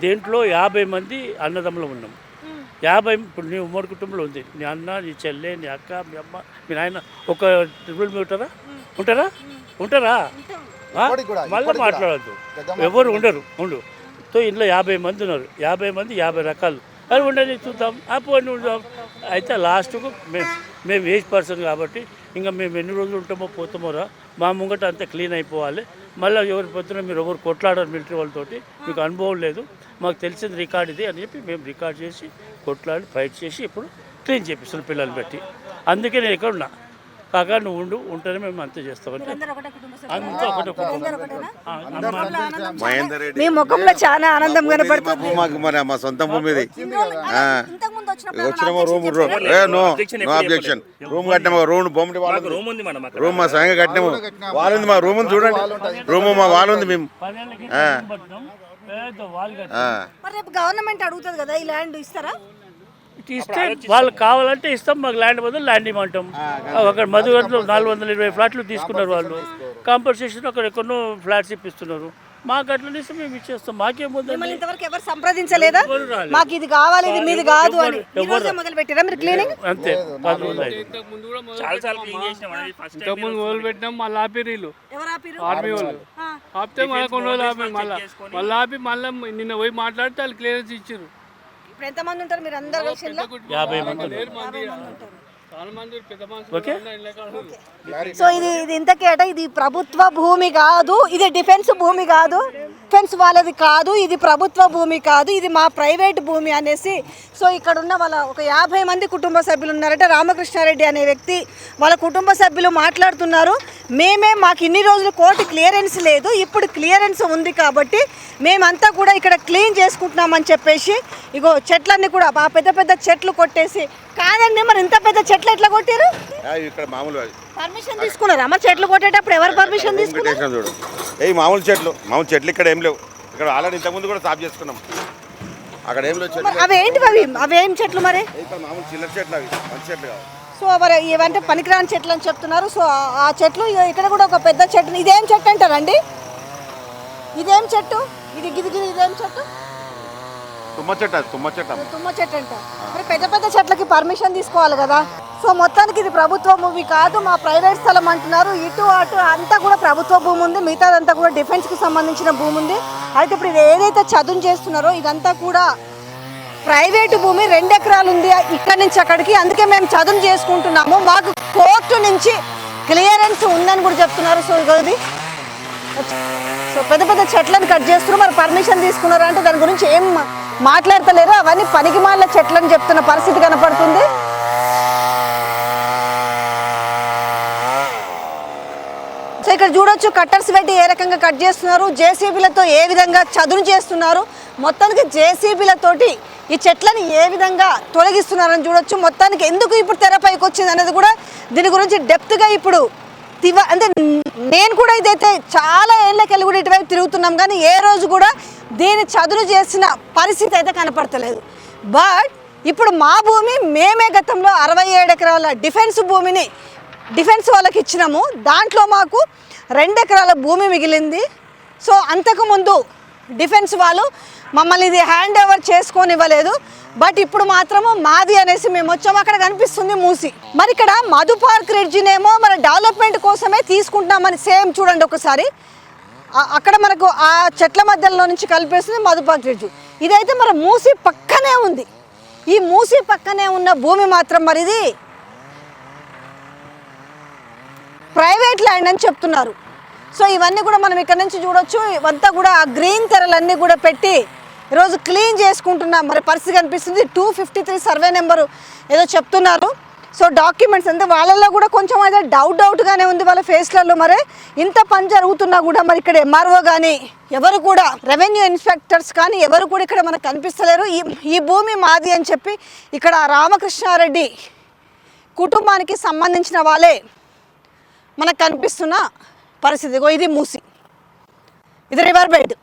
Speaker 4: దేంట్లో 50 మంది అన్నదమ్ములు ఉన్నాం. 50 ఇప్పుడు నీ ఉమ్మడి కుటుంబంలో ఉంది. నీ అన్న, నీ చెల్లె, నీ అక్క, మీ అమ్మ, మీ నాయన ఒక ట్రిపుల్ మీ ఉంటారా? మళ్ళీ మాట్లాడద్దు. ఎవరు ఉండు. సో ఇంట్లో 50 మంది ఉన్నారు. 50 మంది 50 రకాలు. అది ఉండని చూద్దాం, పోనీ ఉందాం. అయితే లాస్ట్కు మేము ఏజ్ పర్సన్ కాబట్టి ఇంకా మేము ఎన్ని రోజులు ఉంటామో పోతామోరా, మా ముంగట అంతా క్లీన్ అయిపోవాలి. మళ్ళీ ఎవరి పొద్దున మీరు ఎవరు కొట్లాడారు మిలిటరీ వాళ్ళతోటి, మీకు అనుభవం లేదు, మాకు తెలిసింది రికార్డ్ ఇది అని చెప్పి మేము రికార్డ్ చేసి కొట్లాడి ఫైట్ చేసి ఇప్పుడు క్లీన్ చేపిస్తున్నాం పిల్లలు పెట్టి. అందుకే నేను ఇక్కడ ఉన్నా. కాగా నువ్వు ఉంటేనే మేము అంతే చేస్తామంటే అంతా ఒకటే
Speaker 1: మీ ముఖంలో చాలా ఆనందం కనపడుతుంది.
Speaker 5: మరి మా సొంత భూమి ఇది. వచ్చినామో రూమ్ నో అబ్జెక్షన్. రూమ్ కట్టినామో రూమ్ మా స్వయంగా కట్టినాము. వాళ్ళుంది మా రూమ్ ఉంది చూడండి. రూమ్ మా వాళ్ళు ఉంది. మేము
Speaker 1: గవర్నమెంట్ అడుగుతుంది కదా ఈ ల్యాండ్ ఇస్తారా?
Speaker 4: ఇస్తే వాళ్ళు కావాలంటే ఇస్తాం. మాకు ల్యాండ్ బదులు ల్యాండ్ ఇవ్వమంటాం. అక్కడ మధుగర్లో 420 ఫ్లాట్లు తీసుకున్నారు వాళ్ళు. కాంపన్సేషన్ అక్కడ ఎక్కడో ఫ్లాట్స్ ఇప్పిస్తున్నారు. మాకు అట్లా ఇస్తే మేము ఇచ్చేస్తాం. మాకేముంది?
Speaker 1: ఇంతవరకు ఎవరు సంప్రదించలేదా? మాకు ఇది కావాలి, ఇది మీది కాదు అని మొదలు పెట్టారా మీరు క్లీనింగ్?
Speaker 4: అంతే. 10 రోజులు అయింది.
Speaker 6: ఇంతకుముందు మొదలు పెట్టినాం. మళ్ళీ ఆపిరీలు ఆర్మీ వాళ్ళు ఆపితే మళ్ళీ కొన్ని రోజులు ఆపి మళ్ళీ ఆపి మళ్ళీ నిన్న పోయి మాట్లాడితే వాళ్ళు క్లియరెన్స్ ఇచ్చారు.
Speaker 1: ఇప్పుడు ఎంతమంది ఉంటారు మీరు అందరు కలిసి?
Speaker 4: 50 మంది.
Speaker 1: సో ఇది ఇంతకేట ఇది ప్రభుత్వ భూమి కాదు, ఇది డిఫెన్స్ భూమి కాదు. డిఫెన్స్ వాళ్ళది కాదు, ఇది ప్రభుత్వ భూమి కాదు, ఇది మా ప్రైవేట్ భూమి అనేసి. సో ఇక్కడ ఉన్న వాళ్ళ ఒక 50 మంది కుటుంబ సభ్యులు ఉన్నారంటే రామకృష్ణారెడ్డి అనే వ్యక్తి వాళ్ళ కుటుంబ సభ్యులు మాట్లాడుతున్నారు. మాకు ఇన్ని రోజులు కోర్టు క్లియరెన్స్ లేదు, ఇప్పుడు క్లియరెన్స్ ఉంది కాబట్టి మేమంతా కూడా ఇక్కడ క్లీన్ చేసుకుంటున్నామని చెప్పేసి ఇగో చెట్లన్నీ కూడా ఆ పెద్ద పెద్ద చెట్లు కొట్టేసి. కాదండి, మరి ఇంత పెద్ద చెట్లు ఎట్లా కొట్టారు?
Speaker 5: ఇక్కడ మామూలు
Speaker 1: పర్మిషన్ తీసుకున్నారా? మరి చెట్లు కొట్టేటప్పుడు ఎవరు పర్మిషన్ తీసుకున్నారు?
Speaker 5: చూడు మామూలు చెట్లు ఇక్కడ ఏం లేవు. ఇక్కడ ఆల్రెడీ ఇంతకుముందు కూడా సాఫ్ చేసుకున్నాం. అక్కడ ఏం లేవు చెట్లు.
Speaker 1: అవేం చెట్లు మరి?
Speaker 5: ఇక్కడ మామూలు చిల్లర చెట్లు, అవి మంచి చెట్లు కాదు.
Speaker 1: సో మరి ఇవంటే పనికిరాని చెట్లు అని చెప్తున్నారు. సో ఆ చెట్లు ఇక్కడ కూడా ఒక పెద్ద చెట్టు. ఇదేం చెట్టు అంటారండి? ఇదేం చెట్టు? ఇదేం చెట్టు?
Speaker 5: తుమ్మ చెట్టు
Speaker 1: అంట. మరి పెద్ద పెద్ద చెట్లకి పర్మిషన్ తీసుకోవాలి కదా. సో మొత్తానికి ఇది ప్రభుత్వ భూమి కాదు, మా ప్రైవేట్ స్థలం అంటున్నారు. ఇటు అటు అంతా కూడా ప్రభుత్వ భూమి ఉంది, మిగతాదంతా కూడా డిఫెన్స్కి సంబంధించిన భూమి ఉంది. అయితే ఇప్పుడు ఇది ఏదైతే చదును చేస్తున్నారో ఇదంతా కూడా ప్రైవేటు భూమి. 2 ఎకరాలు ఉంది ఇక్కడి నుంచి అక్కడికి. అందుకే మేము చదును చేసుకుంటున్నాము, మాకు కోర్టు నుంచి క్లియరెన్స్ ఉందని కూడా చెప్తున్నారు. సో ఇది పెద్ద పెద్ద చెట్లను కట్ చేస్తున్నారు. మరి పర్మిషన్ తీసుకున్నారు అంటే దాని గురించి ఏం మాట్లాడతలేరు. అవన్నీ పనికిమాల చెట్లని చెప్తున్న పరిస్థితి కనపడుతుంది. సో ఇక్కడ చూడొచ్చు కట్టర్స్ పెట్టి ఏ రకంగా కట్ చేస్తున్నారు, జేసీబీలతో ఏ విధంగా చదును చేస్తున్నారు. మొత్తానికి జేసీబీలతోటి ఈ చెట్లని ఏ విధంగా తొలగిస్తున్నారని చూడొచ్చు. మొత్తానికి ఎందుకు ఇప్పుడు తెరపైకి వచ్చింది అనేది కూడా దీని గురించి డెప్త్గా ఇప్పుడు అంటే నేను కూడా ఇదైతే చాలా ఏళ్ళకెళ్ళి కూడా ఇటువైపు తిరుగుతున్నాం, కానీ ఏ రోజు కూడా దీన్ని చదును చేసిన పరిస్థితి అయితే కనపడతలేదు. బట్ ఇప్పుడు మా భూమి మేమే గతంలో 67 ఎకరాల డిఫెన్స్ భూమిని డిఫెన్స్ వాళ్ళకి ఇచ్చినాము. దాంట్లో మాకు 2 ఎకరాల భూమి మిగిలింది. సో అంతకుముందు డిఫెన్స్ వాళ్ళు మమ్మల్ని ఇది హ్యాండ్ ఓవర్ చేసుకొని ఇవ్వలేదు. బట్ ఇప్పుడు మాత్రము మాది అనేసి మేము వచ్చాము. అక్కడ కనిపిస్తుంది మూసి. మరి ఇక్కడ మధు పార్క్ రిడ్జినేమో మన డెవలప్మెంట్ కోసమే తీసుకుంటున్నామని సేమ్ చూడండి ఒకసారి. అక్కడ మనకు ఆ చెట్ల మధ్యలో నుంచి కలిపేస్తుంది మధు పార్క్ రిడ్జ్. ఇదైతే మరి మూసి పక్కనే ఉంది. ఈ మూసి పక్కనే ఉన్న భూమి మాత్రం మరి ఇది ప్రైవేట్ ల్యాండ్ అని చెప్తున్నారు. సో ఇవన్నీ కూడా మనం ఇక్కడ నుంచి చూడొచ్చు. ఇవంతా కూడా ఆ గ్రీన్ తెరలన్నీ కూడా పెట్టి ఈరోజు క్లీన్ చేసుకుంటున్నాం. మరి పరిస్థితి కనిపిస్తుంది. 253 సర్వే నెంబరు ఏదో చెప్తున్నారు. సో డాక్యుమెంట్స్ అంటే వాళ్ళల్లో కూడా కొంచెం అయితే డౌట్గానే ఉంది వాళ్ళ ఫేస్లలో. మరి ఇంత పని జరుగుతున్నా కూడా మరి ఇక్కడ ఎంఆర్ఓ కానీ ఎవరు కూడా రెవెన్యూ ఇన్స్పెక్టర్స్ కానీ ఎవరు కూడా ఇక్కడ మనకు కనిపిస్తలేరు. ఈ భూమి మాది అని చెప్పి ఇక్కడ రామకృష్ణారెడ్డి కుటుంబానికి సంబంధించిన వాళ్ళే మనకు కనిపిస్తున్న పరిస్థితి. ఇది మూసి, ఇది రివర్ బెడ్.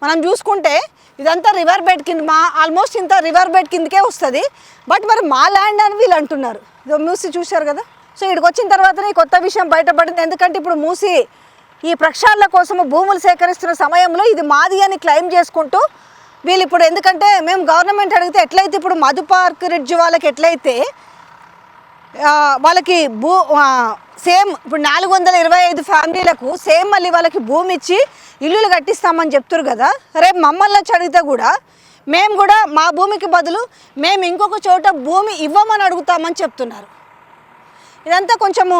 Speaker 1: మనం చూసుకుంటే ఇదంతా రివర్ బెడ్ కింద ఆల్మోస్ట్ ఇంత రివర్ బెడ్ కిందకే వస్తుంది. బట్ మరి మా ల్యాండ్ అని వీళ్ళు అంటున్నారు. ఇదో మూసి చూశారు కదా. సో ఇక్కడికి వచ్చిన తర్వాతనే కొత్త విషయం బయటపడింది. ఎందుకంటే ఇప్పుడు మూసి ఈ ప్రక్షాళన కోసము భూములు సేకరిస్తున్న సమయంలో ఇది మాది అని క్లెయిమ్ చేసుకుంటూ వీళ్ళు ఇప్పుడు, ఎందుకంటే మేము గవర్నమెంట్ అడిగితే ఎట్లయితే ఇప్పుడు మధు పార్క్ రిడ్జ్ వాళ్ళకి ఎట్లయితే వాళ్ళకి సేమ్ ఇప్పుడు 425 ఫ్యామిలీలకు సేమ్ మళ్ళీ వాళ్ళకి భూమి ఇచ్చి ఇల్లులు కట్టిస్తామని చెప్తారు కదా. రేపు మమ్మల్ని వచ్చి అడిగితే కూడా మేము కూడా మా భూమికి బదులు మేము ఇంకొక చోట భూమి ఇవ్వమని అడుగుతామని చెప్తున్నారు. ఇదంతా కొంచెము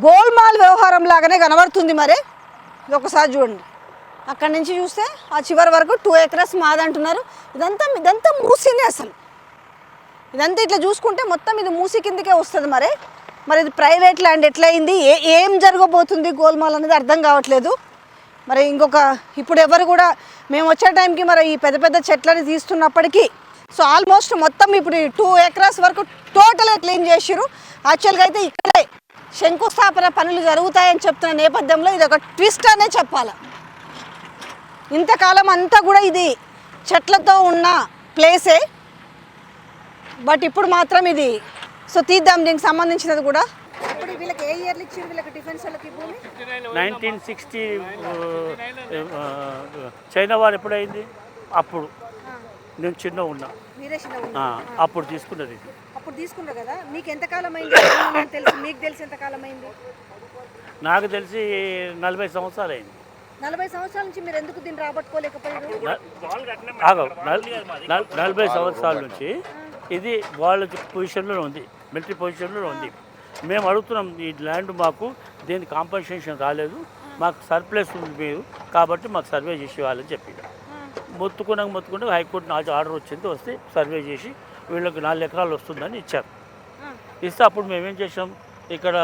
Speaker 1: గోల్మాల్ వ్యవహారం లాగానే కనబడుతుంది. మరి ఇది ఒకసారి చూడండి, అక్కడి నుంచి చూస్తే ఆ చివరి వరకు 2 ఎకరాస్ మాదంటున్నారు. ఇదంతా మూసినే. అసలు ఇదంతా ఇట్లా చూసుకుంటే మొత్తం ఇది మూసి కిందకే వస్తుంది. మరి ఇది ప్రైవేట్ ల్యాండ్ ఎట్లయింది, ఏం జరగబోతుంది గోల్మాల్ అనేది అర్థం కావట్లేదు. మరి ఇప్పుడు ఎవరు కూడా మేము వచ్చే టైంకి మరి ఈ పెద్ద పెద్ద చెట్లని తీస్తున్నప్పటికీ సో ఆల్మోస్ట్ మొత్తం ఇప్పుడు 2 ఎకరాస్ వరకు టోటల్గా క్లీన్ చేసిరు. యాక్చువల్గా అయితే ఇక్కడే శంకుస్థాపన పనులు జరుగుతాయని చెప్తున్న నేపథ్యంలో ఇది ఒక ట్విస్ట్ అనే చెప్పాలి. ఇంతకాలం అంతా కూడా ఇది చెట్లతో ఉన్న ప్లేసే. బట్ ఇప్పుడు మాత్రం ఇది సో తీద్దాం. దీనికి సంబంధించినది కూడా ఇప్పుడు వీళ్ళకి ఏ ఇయర్లు ఇచ్చారు వీళ్ళకి డిఫెన్స్ వాళ్ళకి భూమి?
Speaker 4: 1960 చైనా వారు ఎప్పుడైంది? అప్పుడు నేను చిన్న ఉన్నా, అప్పుడు తీసుకున్నది.
Speaker 1: అప్పుడు తీసుకున్నారు కదా. మీకు ఎంతకాలం అయింది తెలుసు? మీకు తెలిసి ఎంతకాలం అయింది?
Speaker 4: నాకు తెలిసి 40 సంవత్సరాలు అయింది.
Speaker 1: 40 సంవత్సరాల నుంచి మీరు ఎందుకు దీన్ని రాబట్టుకోలేకపోయారు?
Speaker 4: 40 సంవత్సరాల నుంచి ఇది వాళ్ళ పొజిషన్లో ఉంది, మిలిటరీ పొజిషన్లో ఉంది. మేము అడుగుతున్నాం ఈ ల్యాండ్ మాకు దేని కాంపన్సేషన్ రాలేదు, మాకు సర్ప్లస్ ఉంది మీరు కాబట్టి మాకు సర్వే చేసి ఇవ్వాలని చెప్పి మొత్తుకుంటే హైకోర్టు నాకు ఆర్డర్ వచ్చింది, వస్తే సర్వే చేసి వీళ్ళకి 4 ఎకరాలు వస్తుందని ఇచ్చారు. ఇస్తే అప్పుడు మేమేం చేసాం, ఇక్కడ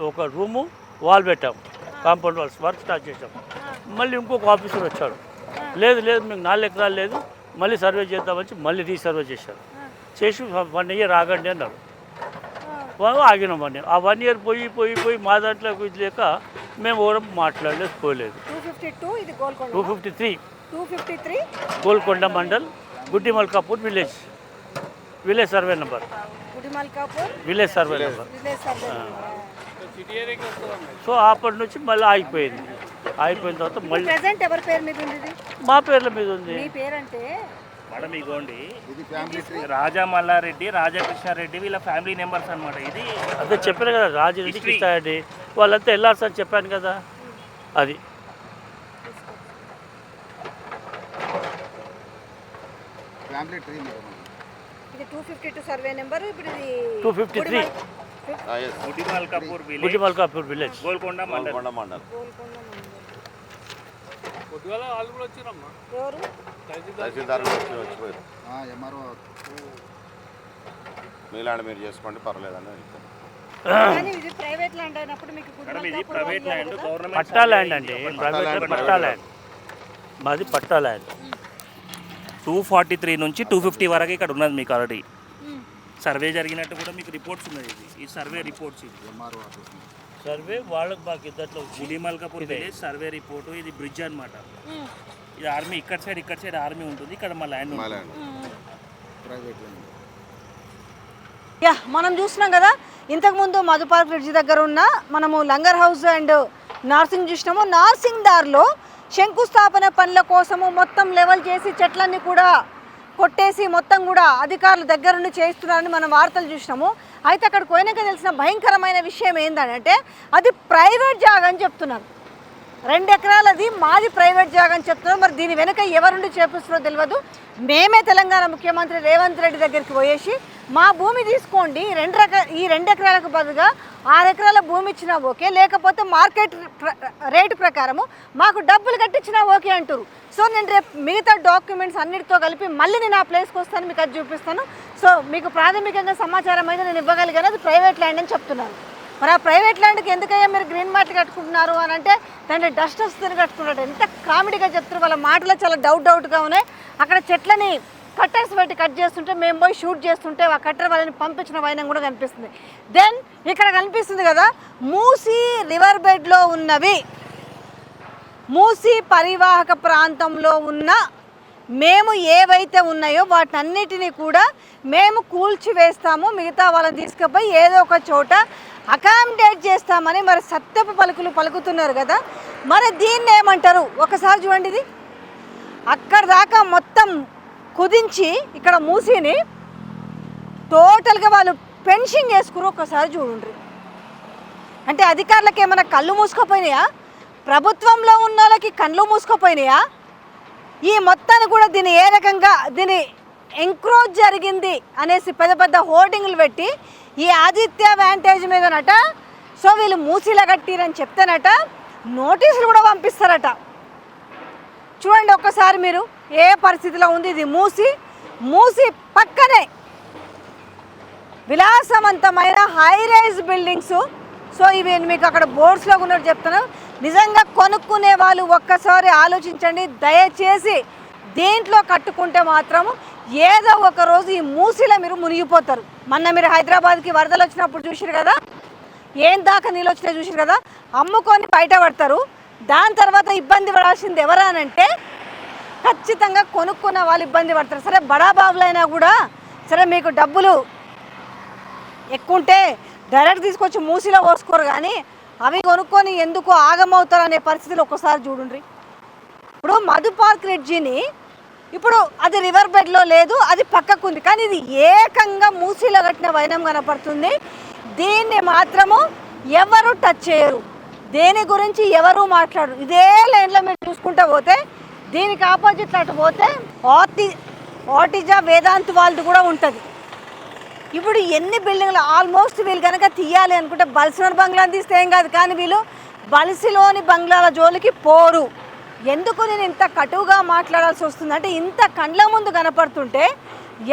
Speaker 4: ఒక రూము వాల్ పెట్టాం, కాంపౌండ్ వాల్స్ వర్క్ స్టార్ట్ చేసాం. మళ్ళీ ఇంకొక ఆఫీసర్ వచ్చాడు, లేదు మీకు 4 ఎకరాలు లేదు, మళ్ళీ సర్వే చేద్దామని మళ్ళీ రీసర్వే చేశారు. చేసి 1 ఇయర్ ఆగండి అన్నారు. ఆగినాం 1 ఇయర్. ఆ 1 ఇయర్ పోయి మా దాంట్లో ఇది లేక మేము ఎవరం మాట్లాడలేదు, పోలేదు. 253 Golconda mandal, Gudimalkapur village survey number, village survey number. So అప్పటి నుంచి మళ్ళీ ఆగిపోయింది. ఆగిపోయిన తర్వాత మళ్ళీ
Speaker 1: ఎవరి పేరు మీద ఉంది?
Speaker 4: మా పేర్ల మీద ఉంది.
Speaker 1: మీ పేరంటే
Speaker 7: మేడం ఇగోండి, రాజా మల్లారెడ్డి, రాజకృష్ణారెడ్డి వీళ్ళ ఫ్యామిలీ మెంబర్స్ అనమాట. ఇది
Speaker 4: అదే చెప్పాను కదా, రాజరెడ్డి, కృష్ణారెడ్డి వాళ్ళంతా వెళ్ళాల్సి అని చెప్పాను కదా. అది
Speaker 1: ఇది 252 సర్వే నెంబర్. ఇప్పుడు ఇది
Speaker 4: 253 గుడ్డిమల్కాపూర్ విలేజ్,
Speaker 7: గోల్కొండ మండల్.
Speaker 6: పొద్దుగాల వాళ్ళు కూడా వచ్చిరమ్మా.
Speaker 1: ఎవరు?
Speaker 5: తహసీల్దార్ వచ్చిపోయారు. మీలాంటి మీరు చేసుకోండి పర్లేదని.
Speaker 1: కానీ ఇది ప్రైవేట్ ల్యాండ్ అయినప్పుడు మీకు
Speaker 7: మేడం ఇది ప్రైవేట్ ల్యాండ్, గవర్నమెంట్
Speaker 4: పట్టా ల్యాండ్ అండి. పట్టా ల్యాండ్ మాది పట్టా ల్యాండ్.
Speaker 7: 243 నుంచి 250 వరకు ఇక్కడ ఉన్నది మీకు ఆల్రెడీ. సర్వే జరిగినట్టు కూడా మీకు రిపోర్ట్స్ ఉన్నాయి. ఈ సర్వే రిపోర్ట్స్,
Speaker 4: సర్వే వాళ్ళకి మాకు ఇద్దట్లో
Speaker 7: గుడిమల్కాపూర్ విలేజ్ సర్వే రిపోర్టు. ఇది బ్రిడ్జ్ అనమాట. ఇది ఆర్మీ ఇక్కడ సైడ్ ఆర్మీ ఉంటుంది, ఇక్కడ మా ల్యాండ్ ఉంటుంది.
Speaker 1: యా, మనం చూస్తున్నాం కదా ఇంతకుముందు మధుపార్క్ బ్రిడ్జ్ దగ్గర ఉన్న మనము లంగర్ హౌస్ అండ్ నార్సింగ్ చూసినాము. నార్సింగ్ దారిలో శంకుస్థాపన పనుల కోసము మొత్తం లెవెల్ చేసి చెట్లన్నీ కూడా కొట్టేసి మొత్తం కూడా అధికారులు దగ్గరుండి చేస్తున్నారని మనం వార్తలు చూసినాము. అయితే అక్కడికి పోయినాక తెలిసిన భయంకరమైన విషయం ఏంటంటే అది ప్రైవేట్ జాగా అని చెప్తున్నారు. 2 ఎకరాలది మాది ప్రైవేట్ జాగా అని చెప్తున్నారు. మరి దీని వెనుక ఎవరుండి చేపిస్తున్నారో తెలియదు. మేమే తెలంగాణ ముఖ్యమంత్రి రేవంత్ రెడ్డి దగ్గరికి పోయేసి మా భూమి తీసుకోండి, ఈ 2 ఎకరాలకు బదులుగా 6 ఎకరాల భూమి ఇచ్చినా ఓకే, లేకపోతే మార్కెట్ రేటు ప్రకారము మాకు డబ్బులు కట్టించినా ఓకే అంటారు. సో నేను రేపు మిగతా డాక్యుమెంట్స్ అన్నిటితో కలిపి మళ్ళీ నేను ఆ ప్లేస్కి వస్తాను, మీకు అది చూపిస్తాను. సో మీకు ప్రాథమికంగా సమాచారం అయితే నేను ఇవ్వగలిగాను, అది ప్రైవేట్ ల్యాండ్ అని చెప్తున్నాను. మరి ఆ ప్రైవేట్ ల్యాండ్కి ఎందుకయ్యా మీరు గ్రీన్ మ్యాట్లు కట్టుకుంటున్నారు అని అంటే దాంట్లో డస్ట్ వస్తుంది కట్టుకున్నట్టు ఎంత కామెడీగా చెప్తారు. వాళ్ళ మాటలు చాలా డౌట్గా ఉన్నాయి. అక్కడ చెట్లని కట్టర్స్ పెట్టి కట్ చేస్తుంటే మేము పోయి షూట్ చేస్తుంటే ఆ కట్టర్ వాళ్ళని పంపించిన వైనం కూడా కనిపిస్తుంది. దెన్ ఇక్కడ కనిపిస్తుంది కదా మూసీ రివర్ బెడ్లో ఉన్నవి, మూసీ పరివాహక ప్రాంతంలో ఉన్న మేము ఏవైతే ఉన్నాయో వాటన్నిటినీ కూడా మేము కూల్చివేస్తాము, మిగతా వాళ్ళని తీసుకుపోయి ఏదో ఒక చోట అకామిడేట్ చేస్తామని మరి సత్యపు పలుకులు పలుకుతున్నారు కదా. మరి దీన్ని ఏమంటారు ఒకసారి చూడండి. ఇది అక్కడ దాకా మొత్తం కుదించి ఇక్కడ మూసీని టోటల్గా వాళ్ళు ఫెన్షింగ్ చేసుకుని ఒకసారి చూడండి. అంటే అధికారులకు ఏమైనా కళ్ళు మూసుకుపోయినాయా? ప్రభుత్వంలో ఉన్న వాళ్ళకి కళ్ళు మూసుకుపోయినాయా? ఈ మొత్తాన్ని కూడా దీన్ని ఏ రకంగా దీన్ని ఎంక్రోచ్ జరిగింది అనేసి పెద్ద హోర్డింగ్లు పెట్టి ఈ ఆదిత్య వ్యాంటేజ్ మీదనట సో వీళ్ళు మూసీలా కట్టిరని చెప్తేనట నోటీసులు కూడా పంపిస్తారట. చూడండి ఒక్కసారి మీరు ఏ పరిస్థితిలో ఉంది. ఇది మూసీ పక్కనే విలాసవంతమైన హై రైజ్ బిల్డింగ్స్. సో ఇవి మీకు అక్కడ బోర్డ్స్లో ఉన్నట్టు చెప్తున్నాను. నిజంగా కొనుక్కునే వాళ్ళు ఒక్కసారి ఆలోచించండి. దయచేసి దేంట్లో కట్టుకుంటే మాత్రం ఏదో ఒక రోజు ఈ మూసీలో మీరు మునిగిపోతారు. మొన్న మీరు హైదరాబాద్కి వరదలు వచ్చినప్పుడు చూసారు కదా, ఏం దాకా నీళ్ళు వచ్చినా చూసారు కదా, అమ్ముకొని బయట పడతారు. దాని తర్వాత ఇబ్బంది పడాల్సింది ఎవరనంటే ఖచ్చితంగా కొనుక్కున్న వాళ్ళు ఇబ్బంది పడతారు. సరే బడాబాబులైనా కూడా సరే మీకు డబ్బులు ఎక్కువ ఉంటే డైరెక్ట్ తీసుకొచ్చి మూసీలో పోసుకోరు, కానీ అవి కొనుక్కొని ఎందుకు ఆగమవుతారు అనే పరిస్థితులు ఒక్కసారి చూడండి. ఇప్పుడు మధుపార్క్ బ్రిడ్జిని ఇప్పుడు అది రివర్ బెడ్లో లేదు, అది పక్కకుంది, కానీ ఇది ఏకంగా మూసీలో కట్టిన వైనం కనపడుతుంది. దీన్ని మాత్రము ఎవరు టచ్ చేయరు, దేని గురించి ఎవరు మాట్లాడరు. ఇదే లైన్లో మీరు చూసుకుంటూ పోతే దీనికి ఆపోజిట్ అటు పోతే ఆర్టిజా వేదాంత్ వాళ్ళది కూడా ఉంటుంది. ఇప్పుడు ఎన్ని బిల్డింగ్లు ఆల్మోస్ట్ వీళ్ళు కనుక తీయాలి అనుకుంటే బల్సనర్ బంగ్లాని తీస్తే ఏం కాదు, కానీ వీళ్ళు బలిసిలోని బంగ్లాల జోలికి పోరు. ఎందుకు నేను ఇంత కటువుగా మాట్లాడాల్సి వస్తుంది అంటే, ఇంత కండ్ల ముందు కనపడుతుంటే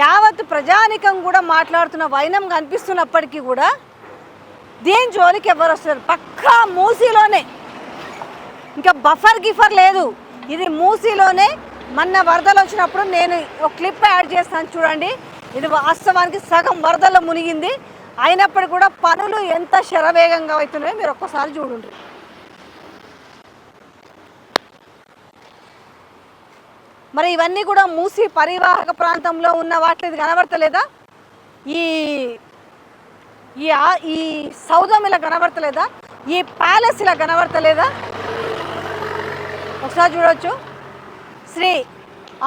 Speaker 1: యావత్ ప్రజానికం కూడా మాట్లాడుతున్న వైనం కనిపిస్తున్నప్పటికీ కూడా దేని జోలికి ఎవరు వస్తారు? పక్కా మూసీలోనే, ఇంకా బఫర్ గిఫర్ లేదు. ఇది మూసీలోనే. మొన్న వరదలు వచ్చినప్పుడు నేను ఒక క్లిప్ యాడ్ చేస్తాను చూడండి. ఇది వాస్తవానికి సగం వరదల్లో మునిగింది. అయినప్పటికీ కూడా పనులు ఎంత శరవేగంగా అవుతున్నాయో మీరు ఒక్కసారి చూడండి. మరి ఇవన్నీ కూడా మూసీ పరివాహక ప్రాంతంలో ఉన్న వాటిలో ఇది కనబడతలేదా? ఈ ఈ సౌధం ఇలా కనబడతలేదా? ఈ ప్యాలెస్ ఇలా కనబడతలేదా? ఒకసారి చూడవచ్చు. శ్రీ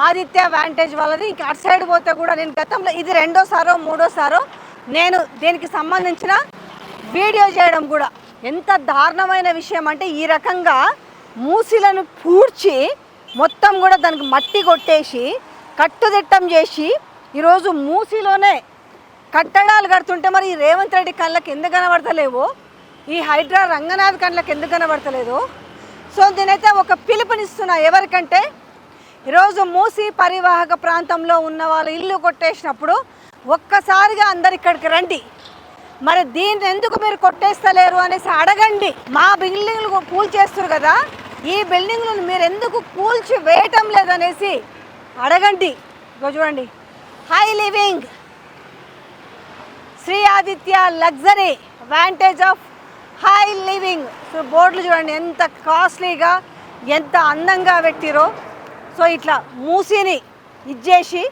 Speaker 1: ఆదిత్య వ్యాంటేజ్ వాళ్ళది. ఇంకా అటు సైడ్ పోతే కూడా నేను గతంలో ఇది 2వ సారో 3వ సారో నేను దీనికి సంబంధించిన వీడియో చేయడం కూడా. ఎంత దారుణమైన విషయం అంటే, ఈ రకంగా మూసీలను పూడ్చి మొత్తం కూడా దానికి మట్టి కొట్టేసి కట్టుదిట్టం చేసి ఈరోజు మూసీలోనే కట్టడాలు కడుతుంటే మరి ఈ రేవంత్ రెడ్డి కళ్ళకి ఎందుకు కనబడతలేవో, ఈ హైడ్రా రంగనాథ్ కళ్ళకి ఎందుకు కనబడతలేదో. సో నేనైతే ఒక పిలుపునిస్తున్నా ఎవరికంటే, ఈరోజు మూసీ పరివాహక ప్రాంతంలో ఉన్న వాళ్ళు ఇల్లు కొట్టేసినప్పుడు ఒక్కసారిగా అందరు ఇక్కడికి రండి. మరి దీన్ని ఎందుకు మీరు కొట్టేస్తలేరు అనేసి అడగండి. మా బిల్డింగ్లు కూల్చేస్తారు కదా, ఈ బిల్డింగ్లను మీరు ఎందుకు కూల్చి వేయటం లేదనేసి అడగండి. ఇగో చూడండి, high living Shri Aditya luxury vantage of high living. So బోర్డులు చూడండి ఎంత కాస్ట్లీగా ఎంత అందంగా పెట్టిరో. సో ఇట్లా మూసీని ఇచ్చేసి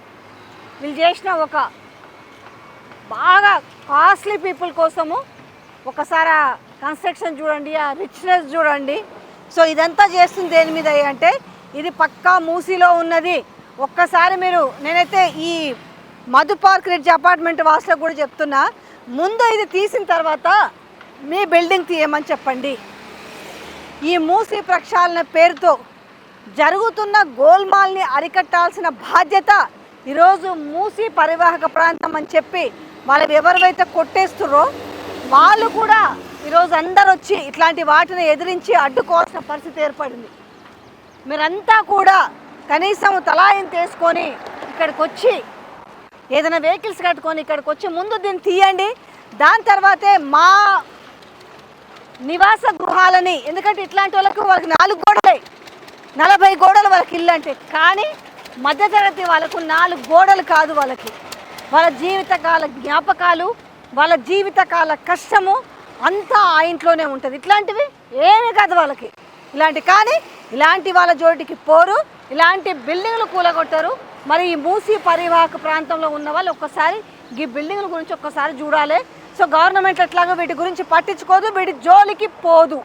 Speaker 1: వీళ్ళు చేసిన ఒక బాగా కాస్ట్లీ పీపుల్ కోసము ఒకసారి ఆ కన్స్ట్రక్షన్ చూడండి, ఆ రిచ్నెస్ చూడండి. సో ఇదంతా చేస్తుంది దేని మీద అంటే, ఇది పక్కా మూసీలో ఉన్నది. ఒక్కసారి మీరు, నేనైతే ఈ మధు పార్క్ రిడ్జ్ అపార్ట్మెంట్ వాసులకు కూడా చెప్తున్నా, ముందు ఇది తీసిన తర్వాత మీ బిల్డింగ్ తీయమని చెప్పండి. ఈ మూసీ ప్రక్షాళన పేరుతో జరుగుతున్న గోల్మాల్ని అరికట్టాల్సిన బాధ్యత ఈరోజు మూసీ పరివాహక ప్రాంతం అని చెప్పి వాళ్ళు ఎవరైతే కొట్టేస్తున్నారో వాళ్ళు కూడా ఈరోజు అందరు వచ్చి ఇట్లాంటి వాటిని ఎదిరించి అడ్డుకోవాల్సిన పరిస్థితి ఏర్పడింది. మీరంతా కూడా కనీసం తలాయం తీసుకొని ఇక్కడికి వచ్చి ఏదైనా వెహికల్స్ కట్టుకొని ఇక్కడికి వచ్చి ముందు దీన్ని తీయండి. దాని తర్వాతే మా నివాస గృహాలని, ఎందుకంటే ఇట్లాంటి వాళ్ళకి 4 గోడలే, 40 గోడలు వాళ్ళకి ఇల్లు అంటే, కానీ మధ్యతరగతి వాళ్ళకు 4 గోడలు కాదు. వాళ్ళ జీవితకాల జ్ఞాపకాలు, వాళ్ళ జీవితకాల కష్టము అంతా ఆ ఇంట్లోనే ఉంటుంది. ఇట్లాంటివి ఏమీ కాదు వాళ్ళకి కానీ ఇలాంటి వాళ్ళ జోటికి పోరు, ఇలాంటి బిల్డింగ్లు కూలగొట్టారు. మరి ఈ మూసీ పరివాహక ప్రాంతంలో ఉన్న వాళ్ళు ఒక్కసారి ఈ బిల్డింగ్ల గురించి ఒక్కసారి చూడాలి. సో గవర్నమెంట్ ఎట్లాగో వీటి గురించి పట్టించుకోదు, వీటి జోలికి పోదు.